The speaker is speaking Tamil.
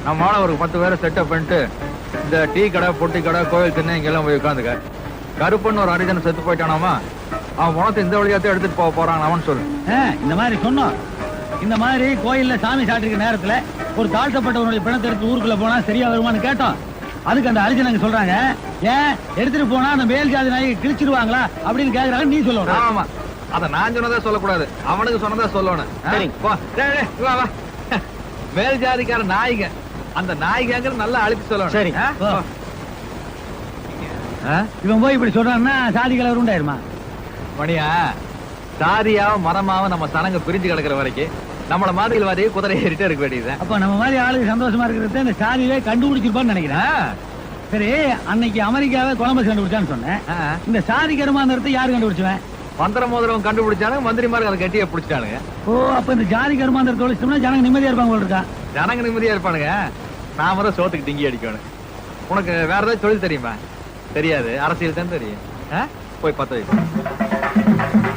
நம்மளால ஒரு 10 பேரை செட்டப் பண்ணிட்டு இந்த டீ கடை பொட்டி கடை கோயில் திண்ணை இங்கெல்லாம் போய் உட்காந்துக்க. கருப்பன்னு ஒரு அரிஜன செத்து போயிட்டானாமா, அவன் பணத்தை இந்த வழியாத்தான் எடுத்துட்டு போக போறான் அவன் சொல்லு. இந்த மாதிரி சொன்னோம். இந்த மாதிரி கோயில்ல சாமி சாட்டிருக்க நேரத்துல ஒரு தாழ்த்தப்பட்டவனுடைய பிணத்தை எடுத்து ஊருக்குள்ள போனா சரியா வருமானு கேட்டோம். அதுக்கு அந்த அரிஜனங்க சொல்றாங்க, ஏன் எடுத்துட்டு போனா அந்த மேல் ஜாதி நாயை கிழிச்சிருவாங்களா அப்படின்னு கேக்குறாங்க. நீ சொல்லுவாங்க. ஆமா, அத நான் சொன்னதா சொல்லக்கூடாது, அவனுக்கு சொன்னதா சொல்லணும். மேல் ஜாதிக்கார நாய்ங்க, அந்த நாய்ங்க நல்லா அழுத்தி சொல்லணும். சரி, இவன் போய் இப்படி சொல்றான்னா சாதி கலர் உண்டாயிருமா? மணியா, சாதியாவும் மரமாவும் நம்ம சனங்க பிரிஞ்சு கிடக்குற வரைக்கும் நம்மள மாதிரிவாதி குதிரை ஏறிட்டே இருக்க வேண்டியது. அப்ப நம்ம மாதிரி ஆளுக்கு சந்தோஷமா இருக்கிறத இந்த சாதியிலே கண்டுபிடிச்சிருப்பான்னு நினைக்கிறேன். சரி, அன்னைக்கு அமெரிக்காவே கொலம்பஸ் கண்டுபிடிச்சான்னு சொன்னேன். இந்த சாதி கருமாந்திரத்தை யாரு கண்டுபிடிச்சுவேன்? மந்திர மோதிரம் கண்டுபிடிச்சானுங்க, மந்திரிமார்கள் அதை கட்டியே பிடிச்சிட்டானுங்க. ஓ, அப்ப இந்த ஜாதி கருமாந்திரத்தை ஒழிச்சோம்னா ஜனங்க நிம்மதியா இருப்பாங்க போல இருக்கா? ஜனங்க நிம்மதியா இருப்பானுங்க, நான் வர சோத்துக்கு டிங்கி அடிக்கணும். உனக்கு வேற ஏதாவது தொழில் தெரியுமா? தெரியாது, அரசியல் தான் தெரியும். போய் 10 வயசு